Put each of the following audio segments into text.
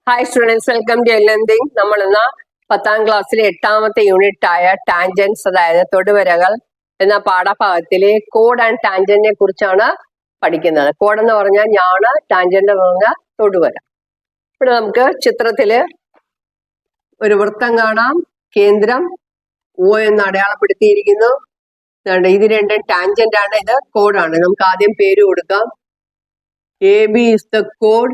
Hi students, welcome to എല്ലെന്തിങ്. നമ്മൾ ഇന്ന് 10ാം ക്ലാസ്സിലെ 8ാമത്തെ യൂണിറ്റ് ആയ ടാൻജൻസ്, അതായത് തൊടുവരകൾ എന്ന പാഠഭാഗത്തിലെ കോഡ് ആൻഡ് ടാൻജന്റിനെ കുറിച്ചാണ് പഠിക്കുന്നത്. കോഡ് എന്ന് പറഞ്ഞാൽ ഞാണ്, ടാൻജന്റ് എന്ന് പറഞ്ഞാൽ തൊടുവര. ഇവിടെ നമുക്ക് ചിത്രത്തില് ഒരു വൃത്തം കാണാം. കേന്ദ്രം O എന്ന് അടയാളപ്പെടുത്തിയിരിക്കുന്നു. ഇത് രണ്ടും ടാൻജന്റ് ആണ്, ഇത് കോഡാണ്. നമുക്ക് ആദ്യം പേര് കൊടുക്കാം. AB is the code.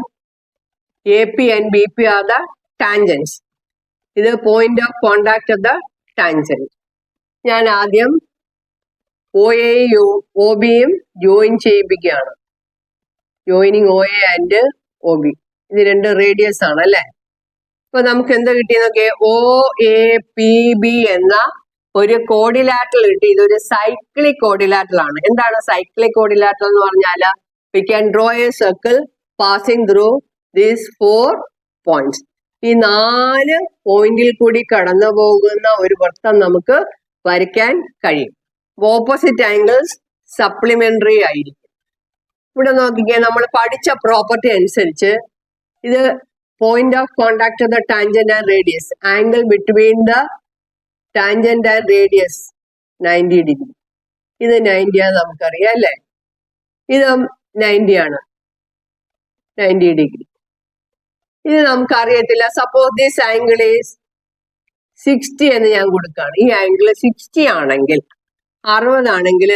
AP and BP are the tangents. ഇത് point of contact of the tangent. ഞാൻ ആദ്യം OAയും OBയും ജോയിൻ ചെയ്യിപ്പിക്കുകയാണ്. Joining OA and OB. ഇത് രണ്ട് റേഡിയസ് ആണ് അല്ലെ. ഇപ്പൊ നമുക്ക് എന്താ കിട്ടിയെന്നൊക്കെ, OAPB എന്ന ഒരു കോഡിലാറ്ററൽ കിട്ടി. ഇതൊരു സൈക്ലിക് കോഡിലാറ്ററൽ ആണ്. എന്താണ് സൈക്ലിക് കോഡിലാറ്ററൽ എന്ന് പറഞ്ഞാല്, we can draw a circle passing through these 4 points. ഈ 4 പോയിന്റിൽ കൂടി കടന്നു പോകുന്ന ഒരു വൃത്തം നമുക്ക് വരയ്ക്കാൻ കഴിയും. ഓപ്പോസിറ്റ് ആംഗിൾസ് സപ്ലിമെന്ററി ആയിരിക്കും. ഇവിടെ നോക്കിക്കാൻ നമ്മൾ പഠിച്ച പ്രോപ്പർട്ടി അനുസരിച്ച് ഇത് point of contact of the tangent and radius. Angle between the tangent and radius 90 degree. ഇത് 90 ആണ് നമുക്കറിയാം അല്ലേ. ഇത് 90 ആണ്, 90 ഡിഗ്രി. ഇത് നമുക്കറിയത്തില്ല. സപ്പോസ് ദിസ് ആംഗിൾ ഈസ് 60 എന്ന് ഞാൻ കൊടുക്കുകയാണ്. ഈ ആംഗിൾ 60 ആണെങ്കിൽ, 60 ആണെങ്കിൽ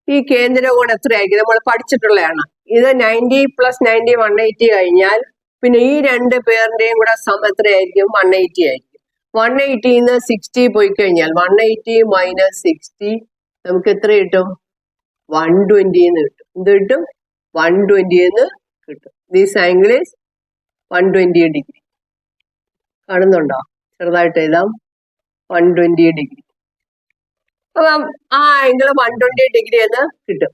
ഈ കേന്ദ്രകോൺ എത്രയായിരിക്കും നമ്മൾ പഠിച്ചിട്ടുള്ളതാണ്. ഇത് 90 + 90 180 കഴിഞ്ഞാൽ പിന്നെ ഈ രണ്ട് പേരിന്റെയും കൂടെ സം എത്രയായിരിക്കും? 180 ആയിരിക്കും. 180 60 പോയി കഴിഞ്ഞാൽ 180 - 60 നമുക്ക് എത്ര കിട്ടും? 120 എന്ന് കിട്ടും. എന്ത് കിട്ടും? 120 എന്ന് കിട്ടും. This angle is 120 degree. കാണുന്നുണ്ടോ? ചെറുതായിട്ട് എഴുതാം, 120 ഡിഗ്രി. അപ്പം ആ ആംഗിൾ 120 ഡിഗ്രി എന്ന് കിട്ടും.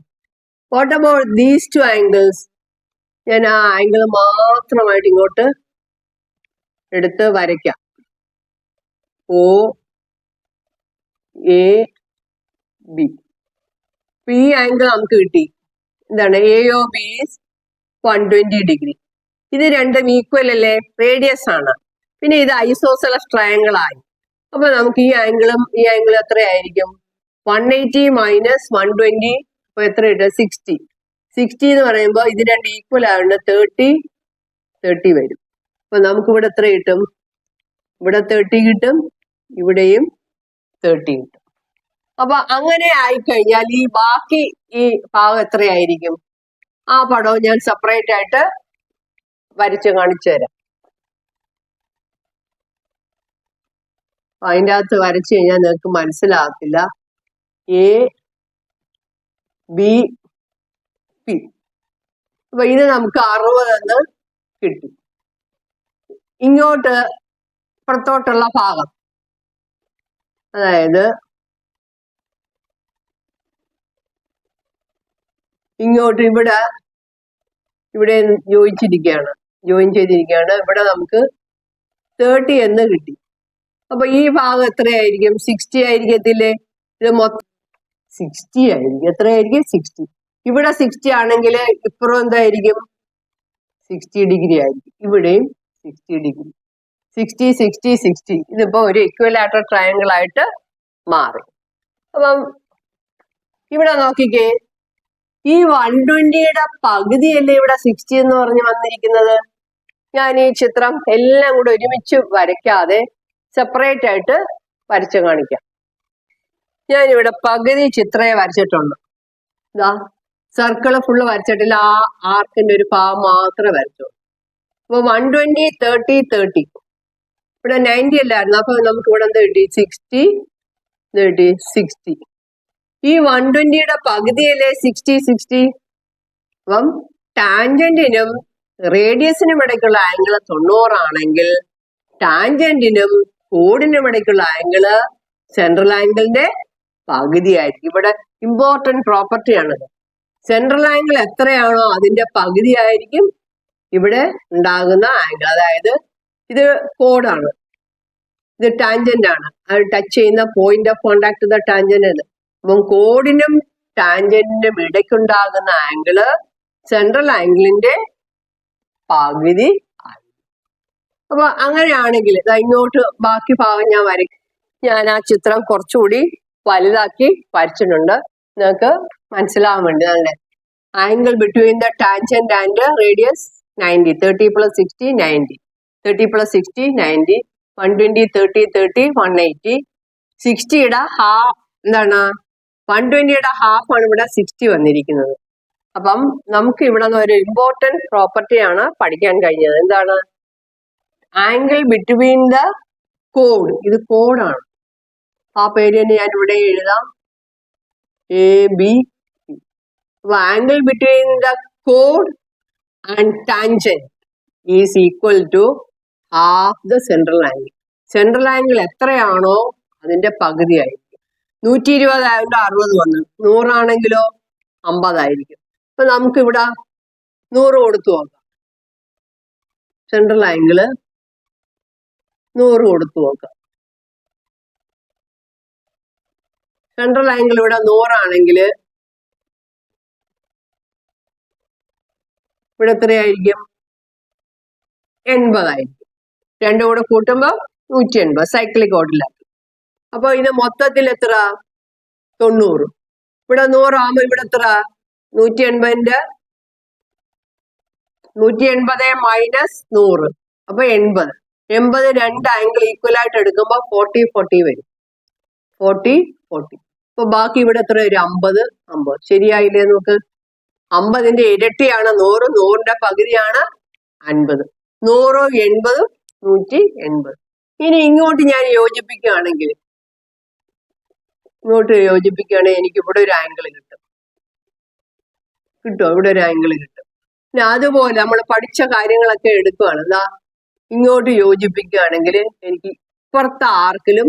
What about these 2 angles? ഞാൻ ആ ആംഗിൾ മാത്രമായിട്ട് ഇങ്ങോട്ട് എടുത്ത് വരയ്ക്കാം. OAB. ഈ ആംഗിൾ നമുക്ക് കിട്ടി. എന്താണ്? AOB is 120 degree. ഇത് രണ്ടും ഈക്വൽ അല്ലേ, റേഡിയസ് ആണ്. പിന്നെ ഇത് ഐസോസെലസ് ട്രയാങ്കിൾ ആയി. അപ്പൊ നമുക്ക് ഈ ആംഗിളും ഈ ആംഗിൾ എത്രയായിരിക്കും? 180 - 120 അപ്പൊ എത്ര കിട്ടും? 60. 60 എന്ന് പറയുമ്പോൾ ഇത് രണ്ട് ഈക്വൽ ആയതുകൊണ്ട് 30 വരും. അപ്പൊ നമുക്ക് ഇവിടെ എത്ര കിട്ടും? ഇവിടെ 30 കിട്ടും, ഇവിടെയും 30 കിട്ടും. അപ്പൊ അങ്ങനെ ആയിക്കഴിഞ്ഞാൽ ഈ ബാക്കി ഈ ഭാഗം എത്രയായിരിക്കും? ആ പടവും ഞാൻ സെപ്പറേറ്റ് ആയിട്ട് വരച്ച് കാണിച്ചു തരാം. അതിൻ്റെ അകത്ത് വരച്ചു കഴിഞ്ഞാൽ നിങ്ങൾക്ക് മനസ്സിലാകത്തില്ല. ABP. അപ്പൊ ഇത് നമുക്ക് 60 എന്ന് കിട്ടി. ഇങ്ങോട്ട് പുറത്തോട്ടുള്ള ഭാഗം, അതായത് ഇങ്ങോട്ട് ഇവിടെ ജോയിൻ ചെയ്തിരിക്കുകയാണ്. ഇവിടെ നമുക്ക് 30 എന്ന് കിട്ടി. അപ്പൊ ഈ ഭാഗം എത്രയായിരിക്കും? 60 ആയിരിക്കത്തില്ലേ? ഇത് മൊത്തം 60 ആയിരിക്കും. എത്രയായിരിക്കും? 60. ഇവിടെ 60 ആണെങ്കിൽ ഇപ്പുറം എന്തായിരിക്കും? 60 ഡിഗ്രി ആയിരിക്കും. ഇവിടെയും 60 ഡിഗ്രി. 60 60 60. ഇതിപ്പോ ഒരു ഇക്വലാറ്ററൽ ട്രയാങ്കിൾ ആയിട്ട് മാറി. അപ്പം ഇവിടെ നോക്കിക്കേ, ഈ 120യുടെ പകുതിയല്ലേ ഇവിടെ 60 എന്ന് പറഞ്ഞ് വന്നിരിക്കുന്നത്. ഞാൻ ഈ ചിത്രം എല്ലാം കൂടെ ഒരുമിച്ച് വരയ്ക്കാതെ സെപ്പറേറ്റ് ആയിട്ട് വരച്ച് കാണിക്കാം. ഞാനിവിടെ പകുതി ചിത്രയെ വരച്ചിട്ടുണ്ട്. ഇതാ സർക്കിള് ഫുള്ള് വരച്ചിട്ടില്ല, ആ ആർക്കിന്റെ ഒരു ഭാഗം മാത്രമേ വരച്ചുള്ളൂ. അപ്പൊ 120 30 30. ഇവിടെ 90 അല്ലായിരുന്നു. അപ്പൊ നമുക്ക് ഇവിടെ എന്ത് കിട്ടി? 60 30 60. ഈ 120യുടെ പകുതിയല്ലേ 60 60. അപ്പം ടാൻജന്റിനും റേഡിയസിനും ഇടയ്ക്കുള്ള ആംഗിൾ 90 ആണെങ്കിൽ ടാൻജന്റിനും കോഡിനും ഇടയ്ക്കുള്ള ആംഗിള് സെൻട്രൽ ആംഗിളിന്റെ പകുതിയായിരിക്കും. ഇവിടെ ഇമ്പോർട്ടന്റ് പ്രോപ്പർട്ടിയാണത്. സെൻട്രൽ ആംഗിൾ എത്രയാണോ അതിന്റെ പകുതി ആയിരിക്കും ഇവിടെ ഉണ്ടാകുന്ന ആംഗിൾ. അതായത് ഇത് കോഡാണ്, ഇത് ടാൻജന്റ് ആണ്. അത് ടച്ച് ചെയ്യുന്ന point of contact the tangent ആണ്. അപ്പം കോഡിനും ടാൻജന്റിനും ഇടയ്ക്കുണ്ടാകുന്ന ആംഗിള് സെൻട്രൽ ആംഗിളിന്റെ പകുതി ആയി. അപ്പൊ അങ്ങനെയാണെങ്കിൽ ഇങ്ങോട്ട് ബാക്കി ഭാഗം ഞാൻ വരയ്ക്കും. ഞാൻ ആ ചിത്രം കുറച്ചുകൂടി വലുതാക്കി വരച്ചിട്ടുണ്ട്, നിങ്ങൾക്ക് മനസ്സിലാവാൻ വേണ്ടി. നല്ല angle between the tangent and radius 90, 30 + 60 90, 30 + 60 90, 120 30 30 180, 60യുടെ half എന്താണ്, 120യുടെ ഹാഫ് ആണ് ഇവിടെ 60 വന്നിരിക്കുന്നത്. അപ്പം നമുക്ക് ഇവിടെ നിന്ന് ഒരു ഇമ്പോർട്ടൻറ്റ് പ്രോപ്പർട്ടിയാണ് പഠിക്കാൻ കഴിഞ്ഞത്. എന്താണ്? Angle between the code. ഇത് കോഡാണ്. ആ പേര് തന്നെ ഞാൻ ഇവിടെ എഴുതാം, AB. അപ്പൊ ആംഗിൾ ബിറ്റ്വീൻ ദ കോഡ് and tangent is equal to half the central angle. Central angle എത്രയാണോ അതിന്റെ പകുതിയായിരിക്കും. 120 ആയതുകൊണ്ട് 60 വന്നു. 100 ആണെങ്കിലോ 50 ആയിരിക്കും. അപ്പൊ നമുക്ക് ഇവിടെ 100 കൊടുത്തു നോക്കാം. സെൻട്രൽ ആംഗിള് 100 കൊടുത്തു നോക്കാം. സെൻട്രൽ ആംഗിൾ ഇവിടെ 100 ആണെങ്കിൽ ഇവിടെ എത്രയായിരിക്കും? 80 ആയിരിക്കും. രണ്ടും കൂടെ കൂട്ടുമ്പോൾ 180 സൈക്ലിക് ഓർഡിലാക്കി. അപ്പൊ ഇത് മൊത്തത്തിൽ എത്ര? 90. ഇവിടെ 100 ആകുമ്പോ ഇവിടെ എത്ര? 180 മൈനസ് 100, അപ്പൊ 80. 80 രണ്ട് ആംഗിൾ ഈക്വൽ ആയിട്ട് എടുക്കുമ്പോൾ 40 40 വരും. 40 40. അപ്പൊ ബാക്കി ഇവിടെ എത്ര വരും? 50 50. ശരിയായില്ലേ? നോക്ക്, 50ന്റെ ഇരട്ടിയാണ് 100, 100ന്റെ പകുതിയാണ് 50. 100 80 180. ഇനി ഇങ്ങോട്ട് ഞാൻ യോജിപ്പിക്കുകയാണെങ്കിൽ, എനിക്ക് ഇവിടെ ഒരു ആംഗിൾ കിട്ടും. ഇവിടെ ഒരു ആംഗിൾ കിട്ടും. പിന്നെ അതുപോലെ നമ്മൾ പഠിച്ച കാര്യങ്ങളൊക്കെ എടുക്കുകയാണ്. എന്താ? ഇങ്ങോട്ട് യോജിപ്പിക്കുകയാണെങ്കിൽ എനിക്ക് ഇപ്പുറത്തെ ആർക്കിലും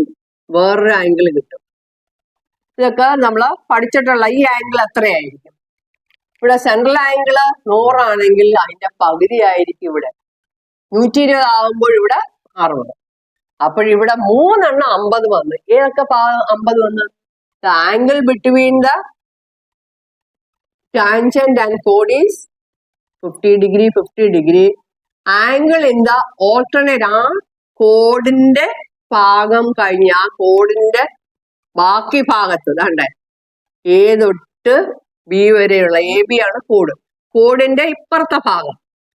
വേറൊരു ആംഗിൾ കിട്ടും. ഇതൊക്കെ നമ്മൾ പഠിച്ചിട്ടുള്ള ഈ ആംഗിൾ എത്രയായിരിക്കും? ഇവിടെ സെൻട്രൽ ആംഗിള് 100 ആണെങ്കിൽ അതിന്റെ പകുതി ആയിരിക്കും ഇവിടെ. 120 ആകുമ്പോൾ ഇവിടെ 60. അപ്പോഴിവിടെ 3 എണ്ണം 50 വന്ന്. ഏതൊക്കെ 50 വന്ന്? The angle between the tangent and കോഡ് is 50 degree 50 degree. Angle in the alternate, ആ കോഡിന്റെ ഭാഗം കഴിഞ്ഞ് ആ കോഡിന്റെ ബാക്കി ഭാഗത്ത് ദാണ്ടേ A തൊട്ട് B വരെയുള്ള AB ആണ് കോഡ്. കോഡിന്റെ ഇപ്പുറത്തെ ഭാഗം,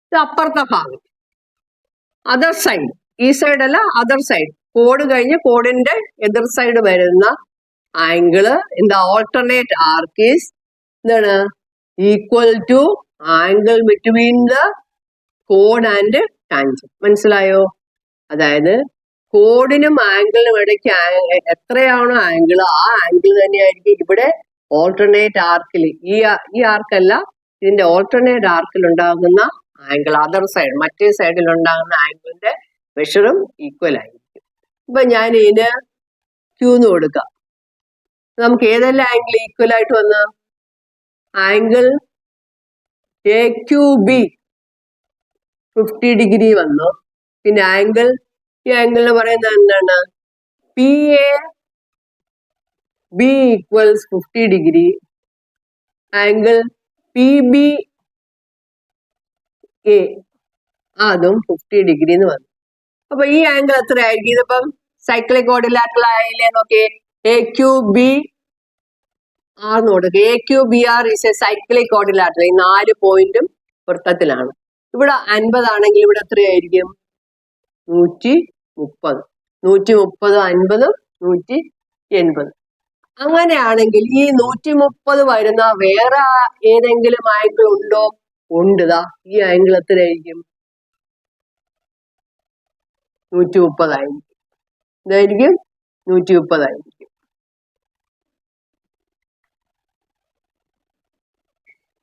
ഇത് അപ്പുറത്തെ ഭാഗം, അതർ സൈഡ്. ഈ സൈഡ് അല്ല, അതർ സൈഡ്. കോഡ് കഴിഞ്ഞ് കോഡിന്റെ എതിർ സൈഡ് വരുന്ന angle in the alternate arc is എന്താണ്? Equal to angle between the കോഡ് ആൻഡ് ടാൻജന്റ്. മനസ്സിലായോ? അതായത് കോഡിനും ആംഗിളിനും ഇടയ്ക്ക് എത്രയാണോ ആംഗിൾ, ആ ആംഗിൾ തന്നെയായിരിക്കും ഇവിടെ ഓൾട്ടർനേറ്റ് ആർക്കിൽ. ഈ ആർക്കല്ല, ഇതിന്റെ ഓൾട്ടർനേറ്റ് ആർക്കിൽ ഉണ്ടാകുന്ന ആംഗിൾ, അതർ സൈഡ്, മറ്റേ സൈഡിൽ ഉണ്ടാകുന്ന ആംഗിളിന്റെ മെഷറും ഈക്വൽ ആയിരിക്കും. ഇപ്പൊ ഞാൻ ഇതിന് Q എന്ന് കൊടുക്കാം. നമുക്ക് ഏതെല്ലാം ആംഗിൾ ഈക്വൽ ആയിട്ട് വന്ന്? ആംഗിൾ AQB 50 ഡിഗ്രി വന്നു. പിന്നെ ആംഗിൾ, ഈ ആംഗിളിന് പറയുന്നത് എന്താണ്? PAB equals 50 degree. Angle PBA അതും 50 ഡിഗ്രി എന്ന് വന്നു. അപ്പൊ ഈ ആംഗിൾ എത്ര ആയിരിക്കും? ഇതിപ്പം സൈക്ലിക് ക്വാഡ്രിലാറ്ററൽ ആയില്ലേ? നോക്കിയേ, AQB R കൊടുക്കുക. AQBR is A cyclic quadrilateral. ഈ 4 പോയിന്റും വൃത്തത്തിലാണ്. ഇവിടെ 50 ആണെങ്കിൽ ഇവിടെ എത്രയായിരിക്കും? 130. 130 50 180. അങ്ങനെയാണെങ്കിൽ ഈ 130 വരുന്ന വേറെ ഏതെങ്കിലും ആംഗിൾ ഉണ്ടോ? ഉണ്ട്താ. ഈ ആംഗിൾ എത്രയായിരിക്കും? 130 ആയിരിക്കും. ഇതായിരിക്കും 130 ആയിരിക്കും.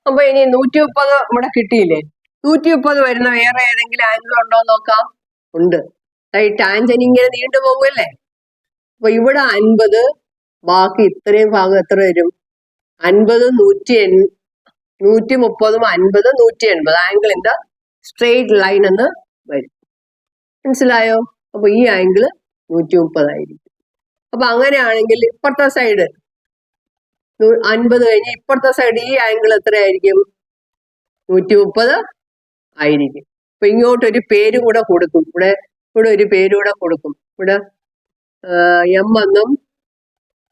അപ്പൊ ഇനി 130 ഇവിടെ കിട്ടിയില്ലേ? 130 വരുന്ന വേറെ ഏതെങ്കിലും ആംഗിൾ ഉണ്ടോ നോക്കാം. ഉണ്ട്. ഈ ടാൻജന്റ് ഇങ്ങനെ നീണ്ടു പോകുമല്ലേ? അപ്പൊ ഇവിടെ 50, ബാക്കി ഇത്രയും ഭാഗം എത്ര വരും? 50 130 50 180 angle in the straight line എന്ന് വരും. മനസ്സിലായോ? അപ്പൊ ഈ ആംഗിള് 130 ആയിരിക്കും. അപ്പൊ അങ്ങനെയാണെങ്കിൽ ഇപ്പുറത്തെ സൈഡ് 50 കഴിഞ്ഞ് ഇപ്പുറത്തെ സൈഡ് ഈ ആംഗിൾ എത്രയായിരിക്കും? 130 ആയിരിക്കും. അപ്പൊ ഇങ്ങോട്ടൊരു പേര് കൂടെ കൊടുക്കും. ഇവിടെ ഒരു പേര് കൂടെ കൊടുക്കും. ഇവിടെ എം എന്നും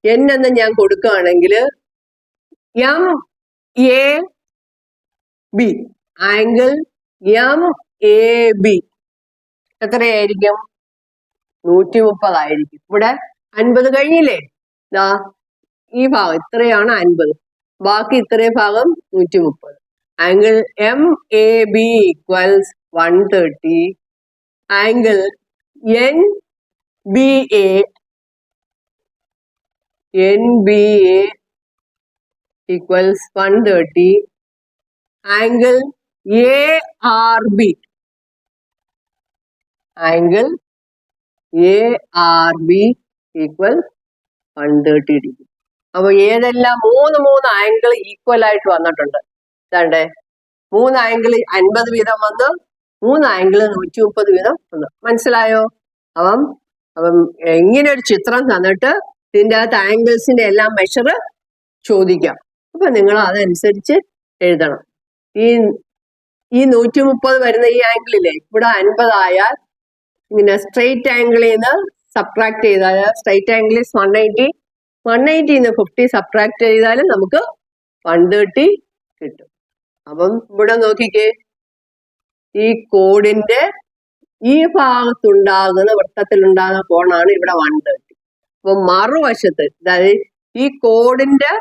എൻ എന്നും ഞാൻ കൊടുക്കുകയാണെങ്കിൽ M A B, angle M A B എത്രയായിരിക്കും? 130 ആയിരിക്കും. ഇവിടെ 50 കഴിഞ്ഞില്ലേ? ദാ ഈ ഭാഗം ഇത്രയാണ് 50, ബാക്കി ഇത്രയും ഭാഗം 130. Angle M A B equals 130. Angle N B A equals 130. Angle A R B equal 130 degree. അപ്പൊ ഏതെല്ലാം മൂന്ന് ആംഗിൾ ഈക്വൽ ആയിട്ട് വന്നിട്ടുണ്ട്. ഇതാണ്ടേ 3 ആംഗിൾ 50 വീതം വന്ന് 3 ആംഗിൾ 130 വീതം വന്നു. മനസ്സിലായോ? അപ്പം ഇങ്ങനെ ഒരു ചിത്രം തന്നിട്ട് ഇതിൻ്റെ അകത്ത് ആംഗിൾസിന്റെ എല്ലാം മെഷർ ചോദിക്കാം. അപ്പൊ നിങ്ങൾ അതനുസരിച്ച് എഴുതണം. ഈ 130 വരുന്ന ഈ ആംഗിളില്ലേ, ഇവിടെ 50 ആയാൽ ഇങ്ങനെ സ്ട്രെയിറ്റ് ആംഗിളിൽ നിന്ന് സബ്ട്രാക്ട് ചെയ്താൽ സ്ട്രെയിറ്റ് ആംഗിൾ 180, 180 50 സബ്ട്രാക്ട് ചെയ്താലും നമുക്ക് 130 കിട്ടും. അപ്പം ഇവിടെ നോക്കിക്കേ, ഈ കോഡിന്റെ ഈ ഭാഗത്തുണ്ടാകുന്ന വൃത്തത്തിലുണ്ടാകുന്ന കോണാണ് ഇവിടെ 130. അപ്പൊ മറുവശത്ത്, അതായത് ഈ കോഡിന്റെ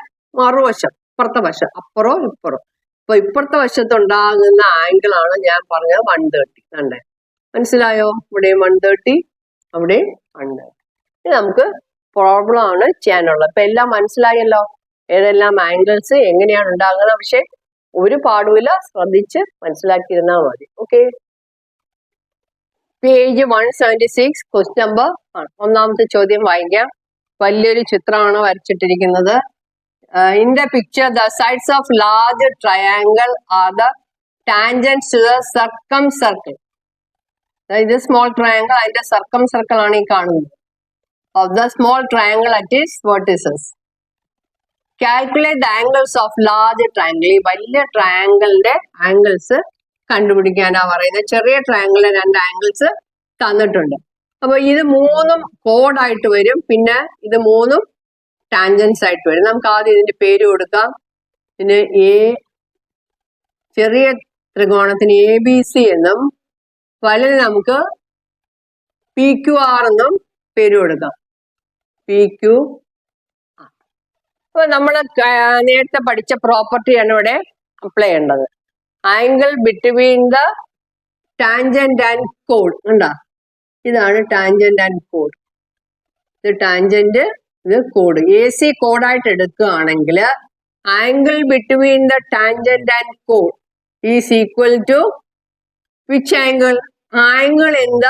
മറുവശം, ഇപ്പുറത്തെ വശം, അപ്പുറവും ഇപ്പുറം, അപ്പൊ ഇപ്പുറത്തെ വശത്തുണ്ടാകുന്ന ആംഗിൾ ആണ് ഞാൻ പറഞ്ഞത് 130. കണ്ടേ? മനസ്സിലായോ? ഇവിടെ 130, അവിടെ 130. ഇത് നമുക്ക് പ്രോബ്ലം ആണ് ചെയ്യാനുള്ളത്. ഇപ്പൊ എല്ലാം മനസ്സിലായല്ലോ, ഏതെല്ലാം ആംഗിൾസ് എങ്ങനെയാണ് ഉണ്ടാകുന്നത്. പക്ഷെ ഒരു പാടുമില്ല, ശ്രദ്ധിച്ച് മനസ്സിലാക്കിയിരുന്നാൽ മതി. Okay, page 176 question number 1. ഒന്നാമത്തെ ചോദ്യം വായിക്കാം. വലിയൊരു ചിത്രമാണ് വരച്ചിട്ടിരിക്കുന്നത്. In the picture the sides of large triangle are the tangents to the circumcircle. ഇത് സ്മോൾ ട്രയാങ്കിൾ, അതിന്റെ സർക്കം സർക്കിൾ ആണ് ഈ കാണുന്നത്. Of the small triangle at its vertices. Calculate the angles of large triangle. ഈ വലിയ ട്രയാങ്കിളിന്റെ angles കണ്ടുപിടിക്കാനാ പറയുന്നത്. ചെറിയ ട്രയാങ്കിളിലെ 2 ആംഗിൾസ് തന്നിട്ടുണ്ട്. അപ്പൊ ഇത് 3ഉം കോഡായിട്ട് വരും, പിന്നെ ഇത് 3ഉം ടാൻജൻസ് ആയിട്ട് വരും. നമുക്ക് ആദ്യം ഇതിന്റെ പേര് കൊടുക്കാം. പിന്നെ ചെറിയ ത്രികോണത്തിന് ABC എന്നും വലുത് നമുക്ക് PQR എന്നും പേര് കൊടുക്കാം. PQR. അപ്പൊ നമ്മൾ നേരത്തെ പഠിച്ച പ്രോപ്പർട്ടിയാണ് ഇവിടെ അപ്ലൈ ചെയ്യേണ്ടത്. Angle between the tangent and കോഡ്. കണ്ടാ? ഇതാണ് ടാൻജന്റ് ആൻഡ് കോഡ്. ഇത് ടാൻജന്റ്, ഇത് കോഡ്. AC കോഡായിട്ട് എടുക്കുകയാണെങ്കിൽ angle between the tangent and കോഡ് is equal to which angle? Angle in the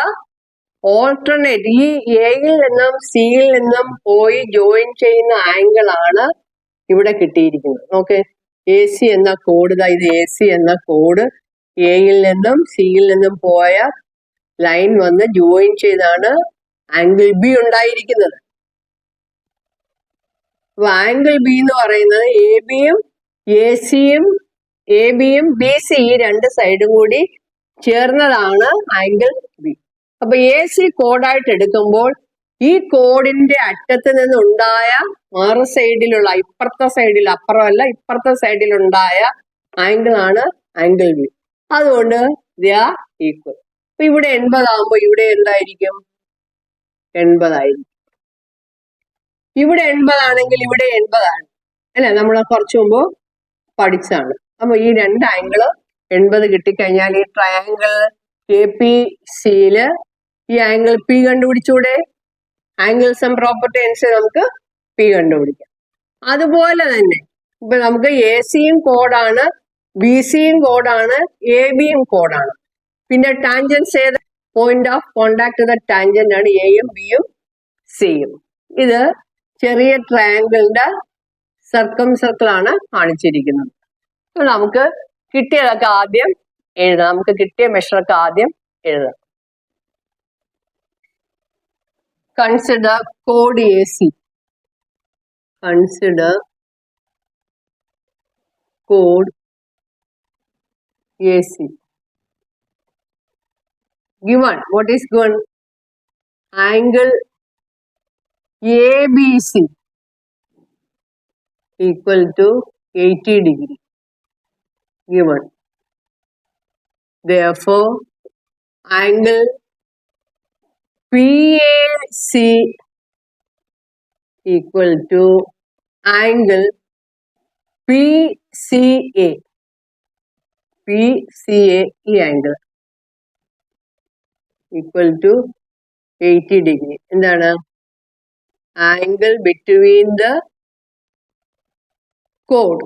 alternate. ഈ എയിൽ നിന്നും സിയിൽ നിന്നും പോയി ജോയിൻ ചെയ്യുന്ന ആംഗിൾ ആണ് ഇവിടെ കിട്ടിയിരിക്കുന്നത്. ഓക്കെ, AC എന്ന കോഡ്, ഇത് AC എന്ന കോഡ് എയിൽ നിന്നും സിയിൽ നിന്നും പോയ ലൈൻ വന്ന് ജോയിൻ ചെയ്താണ് ആംഗിൾ ബി ഉണ്ടായിരിക്കുന്നത്. അപ്പൊ ആംഗിൾ ബി എന്ന് പറയുന്നത് AB-യും BC ഈ 2 സൈഡും കൂടി ചേർന്നതാണ് ആംഗിൾ ബി. അപ്പൊ AC കോഡായിട്ട് എടുക്കുമ്പോൾ ഈ കോഡിന്റെ അറ്റത്ത് നിന്നുണ്ടായ മറു സൈഡിലുള്ള, ഇപ്പുറത്തെ സൈഡിൽ, അപ്പുറമല്ല ഇപ്പുറത്തെ സൈഡിലുണ്ടായ ആംഗിൾ ആണ് ആംഗിൾ ബി. അതുകൊണ്ട് ദേ ആർ ഈക്വൽ. അപ്പൊ ഇവിടെ 80 ആകുമ്പോൾ ഇവിടെ എന്തായിരിക്കും? 80 ആയിരിക്കും. ഇവിടെ 80 ആണെങ്കിൽ ഇവിടെ 80 ആണ് അല്ലെ, നമ്മൾ കുറച്ചു മുമ്പ് പഠിച്ചാണ്. അപ്പൊ ഈ 2 ആംഗിള് 80 കിട്ടിക്കഴിഞ്ഞാൽ ഈ ട്രയാങ്കിൾ APCയില് ഈ ആംഗിൾ P കണ്ടുപിടിച്ചൂടെ? ആംഗിൾ സം പ്രോപ്പർട്ടി അനുസരിച്ച് നമുക്ക് P കണ്ടുപിടിക്കാം. അതുപോലെ തന്നെ ഇപ്പൊ നമുക്ക് AC-യും കോഡാണ്, BC-യും കോഡാണ്, AB-യും കോഡാണ്. പിന്നെ ടാൻജൻസ് ഏത്? Point of contact the tangent ആണ് Aയും Bയും Cയും. ഇത് ചെറിയ ട്രയാങ്കിളിന്റെ സർക്കം സർക്കിൾ ആണ് കാണിച്ചിരിക്കുന്നത്. അപ്പൊ നമുക്ക് കിട്ടിയതൊക്കെ ആദ്യം എഴുതാം. നമുക്ക് കിട്ടിയ മെഷറൊക്കെ ആദ്യം എഴുതാം. Consider code AC. Consider code AC. given, what is given? Angle ABC equal to 80 degree given. Therefore, angle PAC equal to angle PCA. PCA angle equal to 80 degree. എന്താണ്? Angle between the chord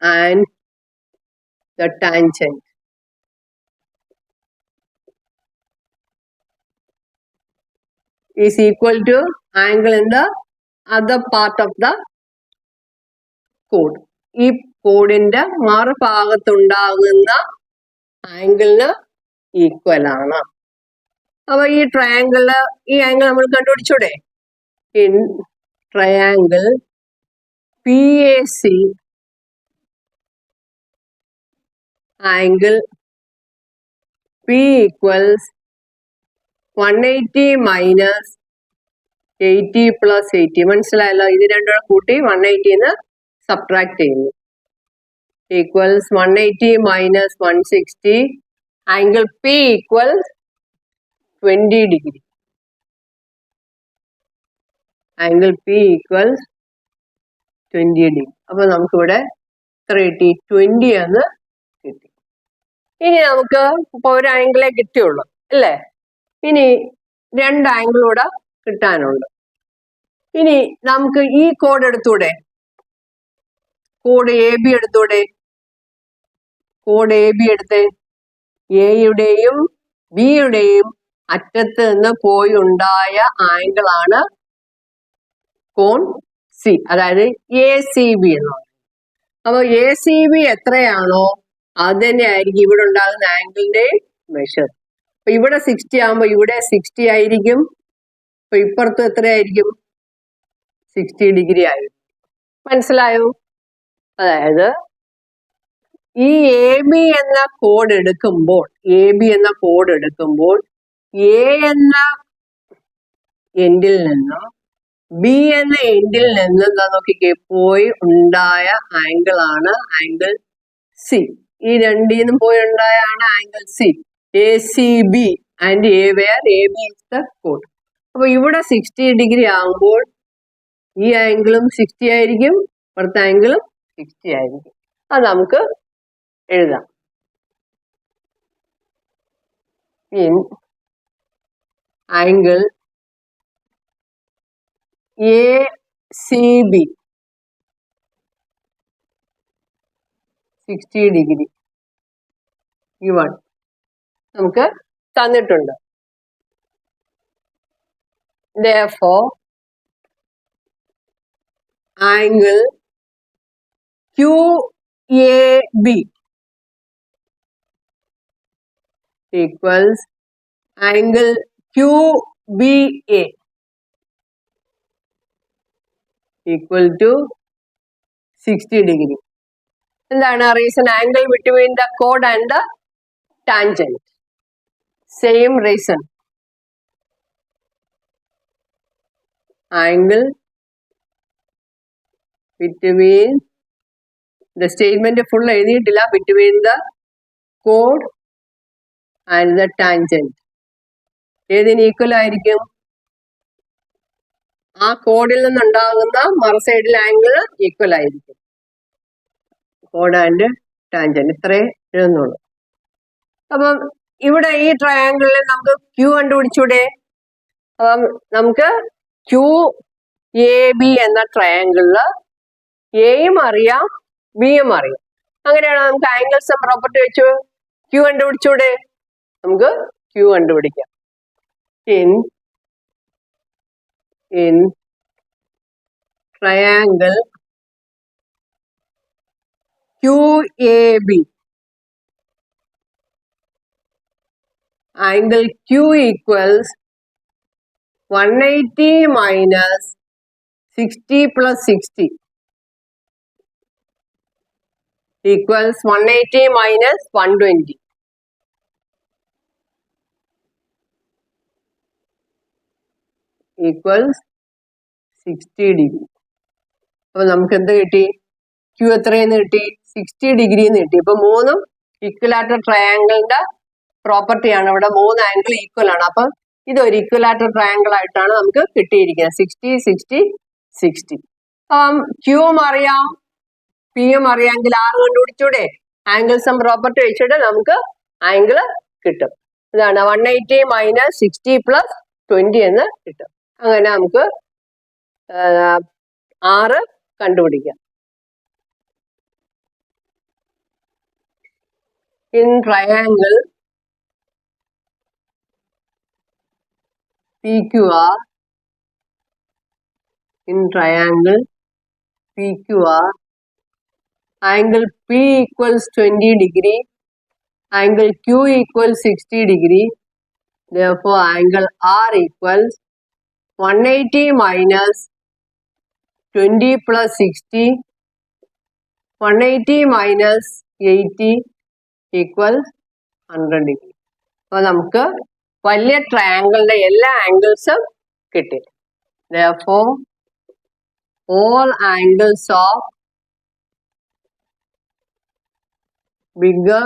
and the tangent. Is equal to angle in the other part of the chord. ഈ കോഡിന്റെ മറുഭാഗത്തുണ്ടാകുന്ന ആംഗിളിന് equal ആണ്. അപ്പൊ ഈ ട്രയാങ്കിളില് ഈ angle നമ്മൾ കണ്ടുപിടിച്ചൂടെ? In triangle PAC angle P equals 180 minus 80 plus 80. മനസ്സിലായല്ലോ? ഇത് രണ്ടും കൂട്ടി 180 സബ്ട്രാക്ട് ചെയ്യുന്നു. Equals 180 minus 160. Angle P equals 20 degree. Angle P equals 20 degree. അപ്പൊ നമുക്കിവിടെ 20 എന്ന് കിട്ടി. ഇനി നമുക്ക് ഇപ്പൊ ഒരു ആംഗിളേ കിട്ടിയുള്ളൂ അല്ലേ? ഇനി രണ്ട് ആംഗിളൂടെ കിട്ടാനുണ്ട്. ഇനി നമുക്ക് ഈ കോഡ് എടുത്തൂടെ? കോഡ് AB എടുത്തൂടെ? കോഡ് AB എടുത്ത് എയുടെയും ബിയുടെയും അറ്റത്ത് നിന്ന് പോയി ഉണ്ടായ ആംഗിളാണ് കോൺ സി, അതായത് ACB എന്ന് പറയും. അപ്പൊ ACB എത്രയാണോ അത് തന്നെ ആയിരിക്കും ഇവിടെ ഉണ്ടാകുന്ന ആംഗിളിന്റെ മെഷർ. അപ്പൊ ഇവിടെ 60 ആകുമ്പോ ഇവിടെ 60 ആയിരിക്കും. അപ്പൊ ഇപ്പുറത്തും എത്രയായിരിക്കും? 60 ഡിഗ്രി ആയിരിക്കും. മനസ്സിലായോ? അതായത് ഈ AB എന്ന കോഡ് എടുക്കുമ്പോൾ A എന്ന എൻഡിൽ നിന്നും B എന്ന എൻഡിൽ നിന്നും എന്താ നോക്കിക്കേ പോയി ഉണ്ടായ ആംഗിൾ ആണ് ആംഗിൾ സി. ഈ രണ്ടിൽ നിന്നും പോയി ഉണ്ടായാണ് angle C. ACB and AB is the chord. അപ്പൊ ഇവിടെ 60 ഡിഗ്രി ആകുമ്പോൾ ഈ ആംഗിളും 60 ആയിരിക്കും, ഇപ്പുറത്തെ ആംഗിളും 60 ആയിരിക്കും. അത് നമുക്ക് എഴുതാം. In angle ACB 60 degree given നമുക്ക് തന്നിട്ടുണ്ട്. Therefore, angle QAB equals angle QBA equal to 60 degree. എന്താണ് റീസൺ? ആംഗിൾ ബിറ്റ്വീൻ ദ കോഡ് and the tangent. Same reason. Angle between the statement full എഴുതിയിട്ടില്ല. ബിറ്റ്വീൻ ദ കോഡ് ആൻഡ് ദ ടാൻജന്റ് ഏതിന് equal ആയിരിക്കും? ആ കോഡിൽ നിന്നുണ്ടാകുന്ന മറു സൈഡിൽ ആംഗിൾ ഈക്വൽ ആയിരിക്കും. കോഡ് ആൻഡ് ടാൻജന്റ് ഇത്രേ എഴുതുന്നുള്ളൂ. അപ്പം ഇവിടെ ഈ ട്രയാങ്കിളിൽ നമുക്ക് Q കണ്ടുപിടിച്ചൂടെ? അപ്പം നമുക്ക് QAB എന്ന ട്രയാങ്കിളില് എയും അറിയാം ബിയും അറിയാം. അങ്ങനെയാണ് നമുക്ക് ആംഗിൾസ് പ്രോപ്പർട്ടി വെച്ച് Q കണ്ടുപിടിച്ചൂടെ? നമുക്ക് Q കണ്ടുപിടിക്കാം. In triangle QAB angle Q equals 180 minus 60 plus 60. equals 180 minus 120 equals 60 degree. അപ്പൊ നമുക്ക് എന്ത് കിട്ടി? Q എത്രയെന്ന് കിട്ടി? 60 degree എന്ന് കിട്ടി. ഇപ്പൊ മൂന്നും ഇക്വലാറ്റർ ട്രയാങ്കിളിന്റെ പ്രോപ്പർട്ടിയാണ്. ഇവിടെ മൂന്ന് ആംഗിൾ ഈക്വൽ ആണ്. അപ്പൊ ഇതൊരു ഇക്വലാറ്റർ ട്രയാങ്കിൾ ആയിട്ടാണ് നമുക്ക് കിട്ടിയിരിക്കുന്നത്. 60 60 60. ക്യൂവും അറിയാം, പിയും അറിയാമെങ്കിൽ ആർ കണ്ടുപിടിച്ചൂടെ? ആംഗിൾ സം പ്രോപ്പർട്ടി വെച്ചിട്ട് നമുക്ക് ആംഗിൾ കിട്ടും. ഇതാണ് 180 മൈനസ് 60 പ്ലസ് 20 എന്ന് കിട്ടും. അങ്ങനെ നമുക്ക് ആറ് കണ്ടുപിടിക്കാം. In triangle PQR, in triangle PQR, angle P equals 20 degree, angle Q equals 60 degree. Therefore, angle R equals 180 minus 20 plus 60, 180 minus 80 equals 100 degree. അപ്പോൾ നമുക്ക് വലിയ ട്രയാങ്കിളിന്റെ എല്ലാ ആംഗിൾസും കിട്ടി. Therefore, all angles of bigger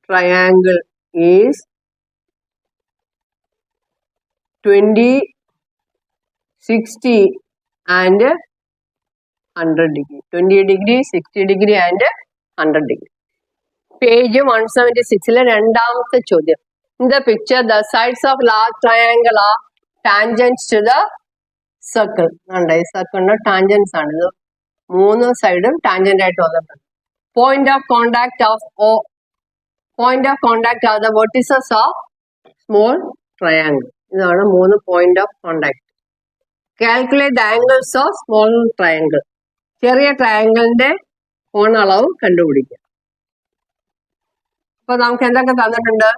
triangle is 20, 60 and 100 degree. 20 degree, 60 degree and 100 degree. Page 176 രണ്ടാമത്തെ ചോദ്യം. In the picture, the sides of large triangle are tangents to the circle. ഈ സർക്കിളിന്റെ ടാൻജൻസ് ആണ് ഇത്. മൂന്ന് സൈഡും ടാൻജന്റ് ആയിട്ട് വന്നിട്ടുണ്ട്. Point of contact are the vertices of small triangle. ഇതാണ് മൂന്ന് point of contact. Calculate the angles of small triangle. ചെറിയ ട്രയാങ്കിളിന്റെ കോൺ അളവ് കണ്ടുപിടിക്കുക. അപ്പൊ നമുക്ക് എന്തൊക്കെ തന്നിട്ടുണ്ട്?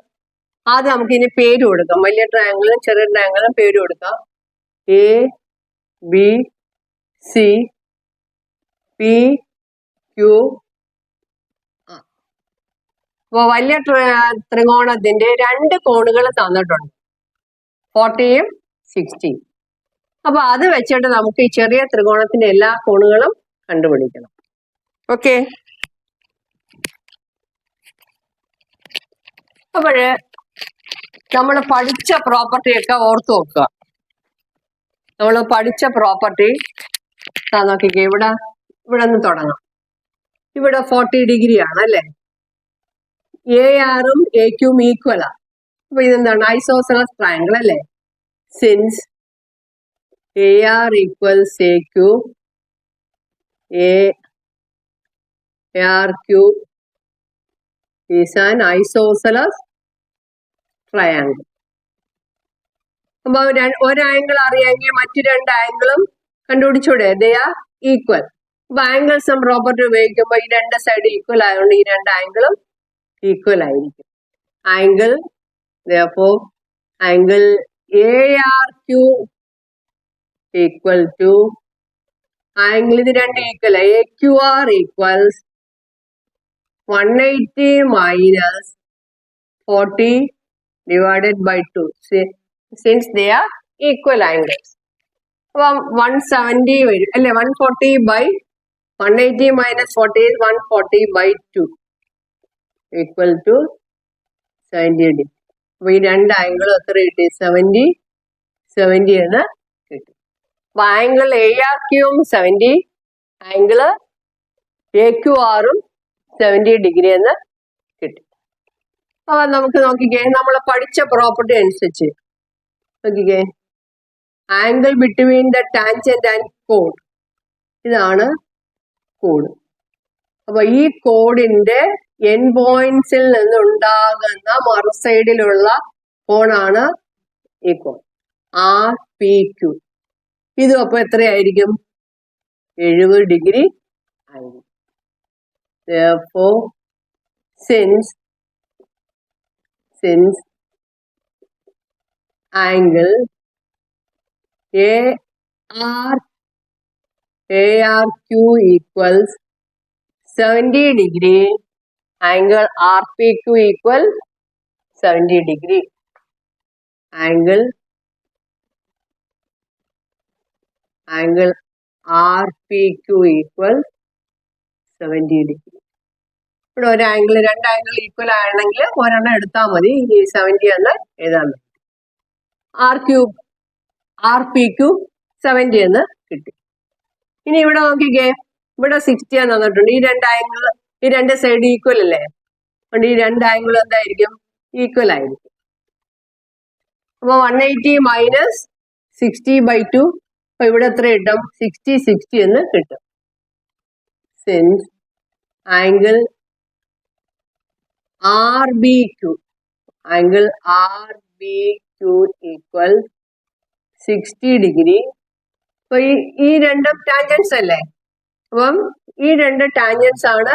ആദ്യം നമുക്ക് ഇനി പേര് കൊടുക്കാം. വലിയ ട്രയാങ്കിളും ചെറിയ ട്രയാങ്കിളും പേര് കൊടുക്കാം. A B C P Q. അപ്പൊ വലിയ ത്രികോണത്തിന്റെ രണ്ട് കോണുകൾ തന്നിട്ടുണ്ട്, 40യും 60യും. അപ്പൊ അത് വെച്ചിട്ട് നമുക്ക് ഈ ചെറിയ ത്രികോണത്തിന്റെ എല്ലാ കോണുകളും കണ്ടുപിടിക്കണം. ഓക്കെ, അപ്പോഴ് നമ്മൾ പഠിച്ച പ്രോപ്പർട്ടി ഒക്കെ ഓർത്തു വെക്കുക. നമ്മൾ പഠിച്ച പ്രോപ്പർട്ടി നോക്കിക്കേ. ഇവിടെ നിന്ന് തുടങ്ങാം. ഇവിടെ 40 ഡിഗ്രി ആണ് അല്ലേ? എ ആറും എ ക്യൂം ഈക്വലാ. അപ്പൊ ഇതെന്താണ്? ഐസോസെലസ് ട്രയാങ്കിൾ അല്ലേ? Since AR equals AQ, ARQ is an isosceles triangle. അപ്പൊ ഒരു ആംഗിൾ അറിയാമെങ്കിൽ മറ്റു രണ്ട് ആംഗിളും കണ്ടുപിടിച്ചൂടെ? They are equal. അപ്പൊ ആംഗിൾ സം പ്രോപ്പർട്ടി ഉപയോഗിക്കുമ്പോൾ ഈ രണ്ട് സൈഡ് ഈക്വൽ ആയതുകൊണ്ട് ഈ രണ്ട് ആംഗിളും ഈക്വൽ ആയിരിക്കും. Angle therefore angle ARQ equal to angle ഇത് രണ്ട് equal AQR equals 180 minus 40 divided by 2 since they are equal angles. അപ്പൊ 170 വരും അല്ലെ? 140 by 180 minus 40 is 140 by 2 equal to 70 degree. അപ്പൊ ഈ രണ്ട് ആംഗിളും എത്ര കിട്ടി? 70 എന്ന് കിട്ടി. അപ്പൊ ആംഗിൾ ARQവും 70, ആംഗിൾ AQRും 70 ഡിഗ്രി എന്ന് കിട്ടി. അപ്പൊ നമുക്ക് നോക്കിക്കേ, നമ്മൾ പഠിച്ച പ്രോപ്പർട്ടി അനുസരിച്ച് നോക്കിക്കേ, angle between the tangent and code, ഇതാണ് കോഡ്. അപ്പൊ ഈ കോഡിന്റെ എൻ പോയിന്റ്സിൽ നിന്നുണ്ടാകുന്ന മറുസൈഡിലുള്ള കോണാണ് ഈ കോൺ RPQ. ഇതും അപ്പൊ എത്രയായിരിക്കും? 70 ഡിഗ്രി ആയിരിക്കും. Therefore, since angle ARQ equals 70 degree, angle RPQ equal 70 degree. Angle RPQ equal 70 degree. ഇവിടെ ഒരു ആംഗിൾ, രണ്ട് ആംഗിൾ ഈക്വൽ ആണെങ്കിൽ ഒരെണ്ണം എടുത്താൽ മതി. ഈ 70 എന്ന് എഴുതാൻ പറ്റും. RPQ 70 എന്ന് കിട്ടി. ഇനി ഇവിടെ നോക്കിക്കേ, ഇവിടെ 60 എന്ന് തന്നിട്ടുണ്ട്. ഈ രണ്ട് ആംഗിൾ, ഈ രണ്ട് സൈഡ് ഈക്വൽ അല്ലേ? അതുകൊണ്ട് ഈ രണ്ട് ആംഗിൾ എന്തായിരിക്കും? ഈക്വൽ ആയിരിക്കും. അപ്പൊ 180 മൈനസ് 60/2, അപ്പൊ ഇവിടെ എത്ര കിട്ടും? 60 എന്ന് കിട്ടും. Since angle RBQ equal 60 degree. അപ്പൊ ഈ രണ്ടും ടാൻജൻസ് അല്ലേ? അപ്പം ഈ രണ്ട് ടാൻജൻസ് ആണ്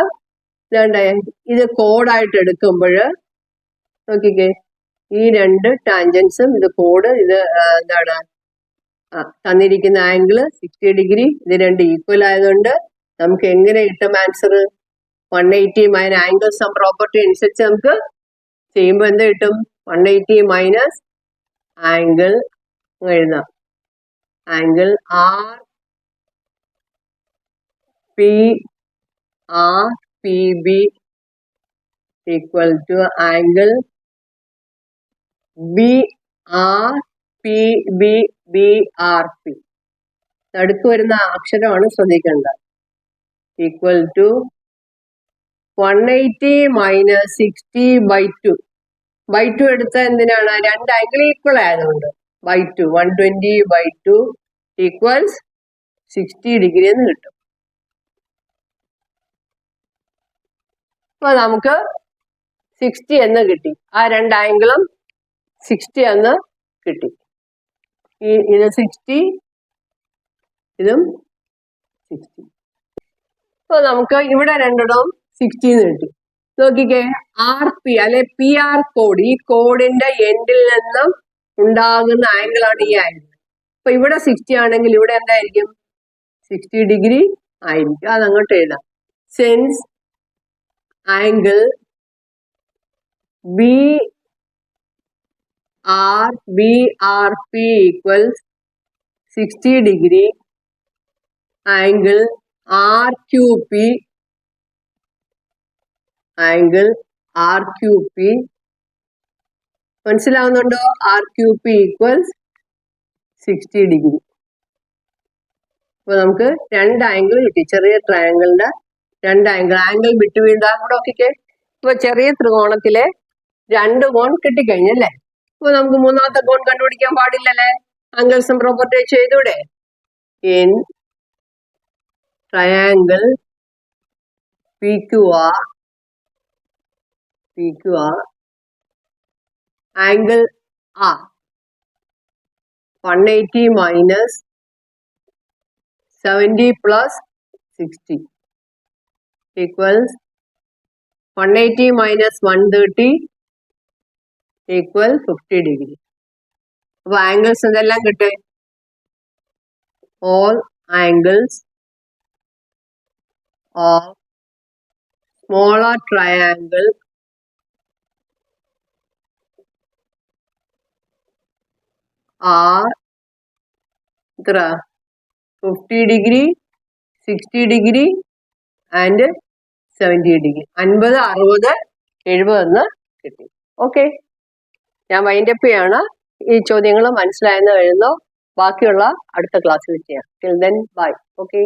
ഇത് കോഡായിട്ട് എടുക്കുമ്പോൾ നോക്കിക്കേ, ഈ രണ്ട് ടാൻജൻസും ഇത് കോഡ്, ഇത് എന്താണ് തന്നിരിക്കുന്ന ആംഗിൾ 60 ഡിഗ്രി, ഇത് രണ്ട് ഈക്വൽ ആയതുകൊണ്ട് നമുക്ക് എങ്ങനെ കിട്ടും answer? 180 minus angle sum property അനുസരിച്ച് നമുക്ക് ചെയ്യുമ്പോൾ എന്ത് കിട്ടും? 180 മൈനസ് ആംഗിൾ എഴുതാം, angle RPB equal to angle BRP. നടുക്ക് വരുന്ന അക്ഷരമാണ് ശ്രദ്ധിക്കേണ്ടത്. Equal to 180 minus 60/2. /2 എടുത്ത എന്തിനാണ്? രണ്ട് ആംഗിൾ ഈക്വൽ ആയതുകൊണ്ട്. /2 120/2 ഈക്വൽസ് 60 ഡിഗ്രി എന്ന് കിട്ടും. അപ്പൊ നമുക്ക് 60 എന്ന് കിട്ടി. ആ രണ്ട് ആംഗിളും 60 എന്ന് കിട്ടി. ഇത് 60, ഇതും 60. അപ്പൊ നമുക്ക് ഇവിടെ രണ്ടിടവും 60 എന്ന് കിട്ടി. നോക്കിക്കേ, RP അല്ലെ PR കോഡ്, ഈ കോഡിന്റെ എൻഡിൽ നിന്നും ഉണ്ടാകുന്ന ആംഗിൾ ആണ് ഈ ആംഗിൾ. അപ്പൊ ഇവിടെ 60 ആണെങ്കിൽ ഇവിടെ എന്തായിരിക്കും? 60 ഡിഗ്രി ആയിരിക്കും. അതങ്ങോട്ട് എഴുതാം. Since angle BRP equals 60 degree, angle RQP മനസ്സിലാവുന്നുണ്ടോ? RQP equals 60 degree. അപ്പൊ നമുക്ക് രണ്ട് ആംഗിൾ കിട്ടി. ചെറിയ ട്രയാങ്കിളിന്റെ രണ്ട് ആംഗിൾ ബിറ്റ്വീൻ ദാ ഇവിടെ നോക്കിക്കേ. ഇപ്പൊ ചെറിയ ത്രികോണത്തിലെ രണ്ട് കോൺ കിട്ടിക്കഴിഞ്ഞല്ലേ? അപ്പൊ നമുക്ക് മൂന്നാമത്തെ കോൺ കണ്ടുപിടിക്കാൻ പാടില്ലല്ലേ? ആംഗിൾ സം പ്രോപ്പർട്ടി ചെയ്തൂടെ? In triangle PQR angle R 180 minus 70 plus 60 equals 180 minus 130 equal 50 degree. അപ്പൊ ആംഗിൾസ് എന്തെല്ലാം കിട്ടും? All angles of smaller triangle are 50 degree, 60 degree and 70 degree. 50, 60, 70 എന്ന് കിട്ടി. ഓക്കെ, ഞാൻ വൈൻഡപ്പ് ചെയ്യാണ്. ഈ ചോദ്യങ്ങൾ മനസ്സിലായെന്ന് എഴുതുന്നു. ബാക്കിയുള്ള അടുത്ത ക്ലാസ്സിൽ ചെയ്യാം. Till then bye. ഓക്കെ.